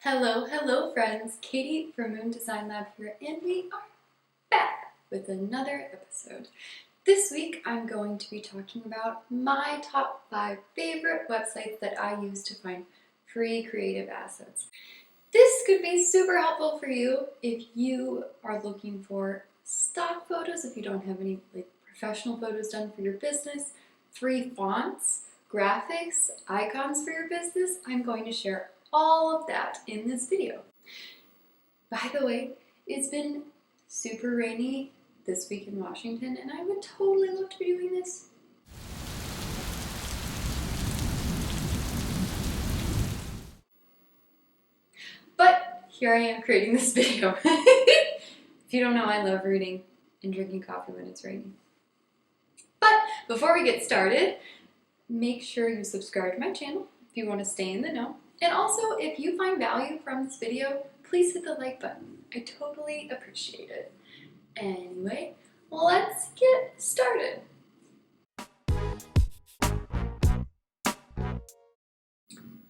Hello friends, Katie from Moon Design Lab here, and we are back with another episode. This week I'm going to be talking about my top 5 favorite websites that I use to find free creative assets. This could be super helpful for you if you are looking for stock photos, if you don't have any professional photos done for your business, free fonts, graphics, icons for your business. I'm going to share all of that in this video. By the way, it's been super rainy this week in Washington, and I would totally love to be doing this. But here I am creating this video. If you don't know, I love reading and drinking coffee when it's raining. But before we get started, make sure you subscribe to my channel if you want to stay in the know. And also, if you find value from this video, please hit the like button. I totally appreciate it. Anyway, let's get started.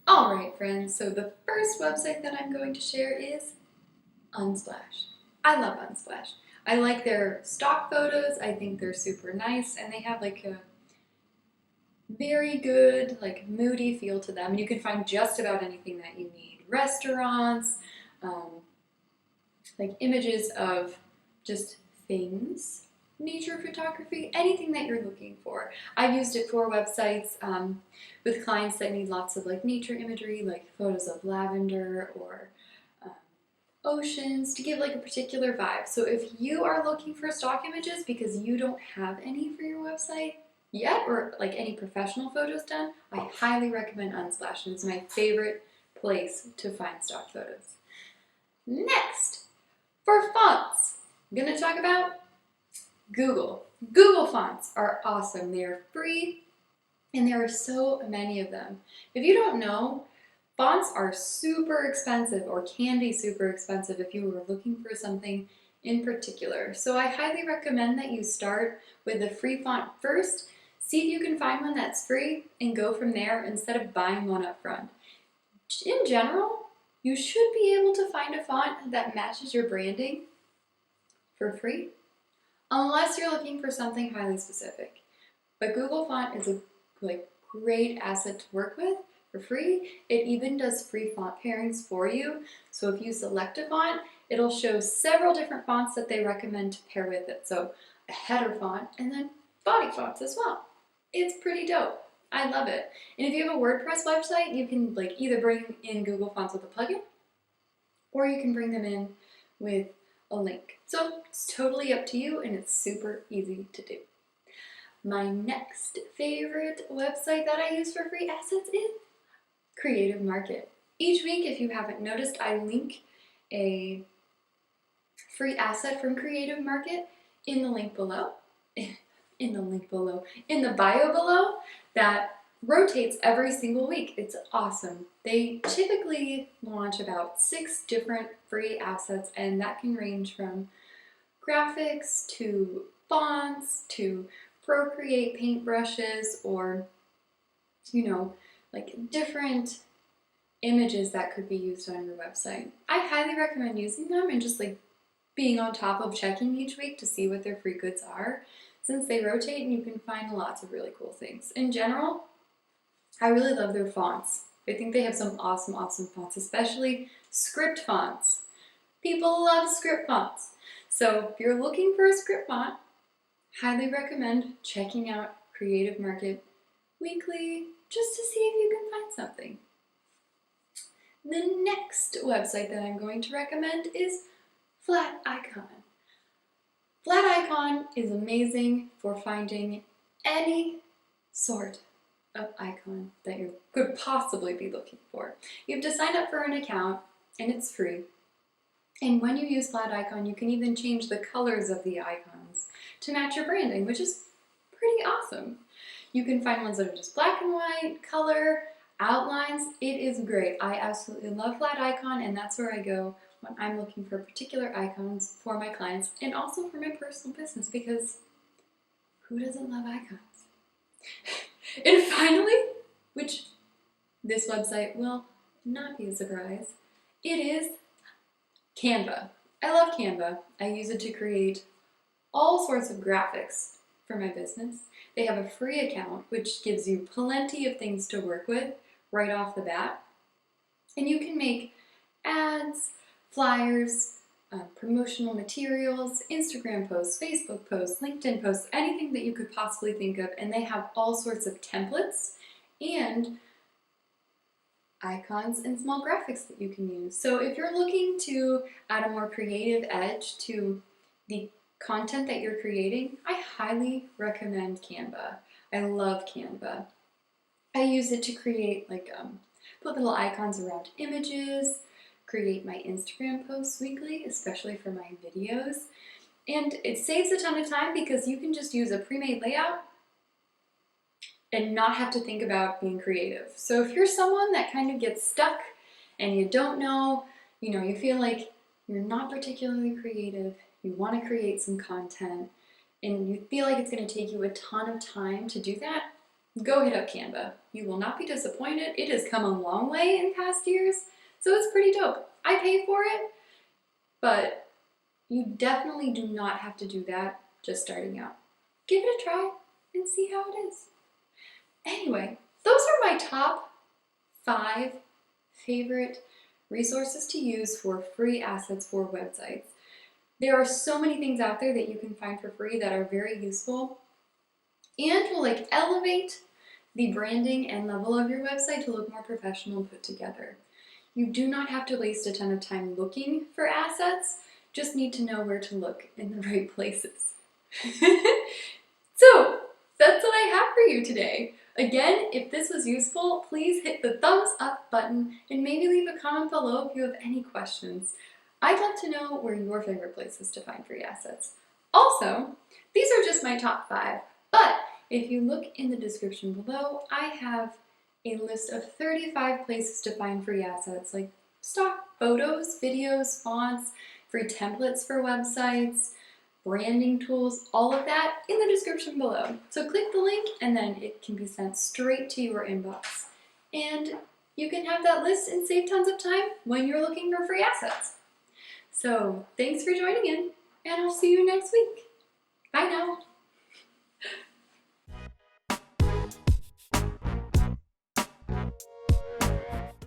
Alright friends, so the first website that I'm going to share is Unsplash. I love Unsplash. I like their stock photos. I think they're super nice, and they have like a very good, moody feel to them. And you can find just about anything that you need. Restaurants, images of just things, nature photography, anything that you're looking for. I've used it for websites with clients that need lots of nature imagery, like photos of lavender or oceans to give a particular vibe. So if you are looking for stock images because you don't have any for your website yet, or any professional photos done, I highly recommend Unsplash. It's my favorite place to find stock photos. Next, for fonts, I'm going to talk about Google. Google fonts are awesome. They are free, and there are so many of them. If you don't know, fonts are super expensive, or can be super expensive if you were looking for something in particular. So I highly recommend that you start with the free font first. See if you can find one that's free and go from there instead of buying one up front. In general, you should be able to find a font that matches your branding for free, unless you're looking for something highly specific. But Google Font is a great asset to work with for free. It even does free font pairings for you. So if you select a font, it'll show several different fonts that they recommend to pair with it. So a header font and then body fonts as well. It's pretty dope. I love it. And if you have a WordPress website, you can either bring in Google Fonts with a plugin, or you can bring them in with a link. So it's totally up to you, and it's super easy to do. My next favorite website that I use for free assets is Creative Market. Each week, if you haven't noticed, I link a free asset from Creative Market in the link below. In the bio below, that rotates every single week. It's awesome. They typically launch about 6 different free assets, and that can range from graphics to fonts to Procreate paintbrushes, or different images that could be used on your website. I highly recommend using them and just being on top of checking each week to see what their free goods are, since they rotate and you can find lots of really cool things. In general, I really love their fonts. I think they have some awesome fonts, especially script fonts. People love script fonts. So if you're looking for a script font, highly recommend checking out Creative Market weekly just to see if you can find something. The next website that I'm going to recommend is Flat Icon. Flat Icon is amazing for finding any sort of icon that you could possibly be looking for. You have to sign up for an account, and it's free. And when you use Flat Icon, you can even change the colors of the icons to match your branding, which is pretty awesome. You can find ones that are just black and white, color, outlines. It is great. I absolutely love Flat Icon, and that's where I go when I'm looking for particular icons for my clients and also for my personal business, because who doesn't love icons? And finally, which this website will not be a surprise, It is Canva. I love Canva. I use it to create all sorts of graphics for my business. They have a free account, which gives you plenty of things to work with right off the bat. And you can make ads, flyers, promotional materials, Instagram posts, Facebook posts, LinkedIn posts, anything that you could possibly think of. And they have all sorts of templates and icons and small graphics that you can use. So if you're looking to add a more creative edge to the content that you're creating, I highly recommend Canva. I love Canva. I use it to create put little icons around images, create my Instagram posts weekly, especially for my videos. And it saves a ton of time because you can just use a pre-made layout and not have to think about being creative. So if you're someone that kind of gets stuck and you don't know, you feel like you're not particularly creative, you want to create some content, and you feel like it's going to take you a ton of time to do that, go hit up Canva. You will not be disappointed. It has come a long way in past years, so it's pretty dope. I pay for it, but you definitely do not have to do that just starting out. Give it a try and see how it is. Anyway, those are my top 5 favorite resources to use for free assets for websites. There are so many things out there that you can find for free that are very useful and will elevate the branding and level of your website to look more professional and put together. You do not have to waste a ton of time looking for assets, just need to know where to look in the right places. So, that's what I have for you today. Again, if this was useful, please hit the thumbs up button and maybe leave a comment below if you have any questions. I'd love to know where your favorite places to find free assets. Also, these are just my top 5, but if you look in the description below, I have a list of 35 places to find free assets like stock photos, videos, fonts, free templates for websites, branding tools, all of that in the description below. So click the link and then it can be sent straight to your inbox. And you can have that list and save tons of time when you're looking for free assets. So thanks for joining in, and I'll see you next week. Bye now.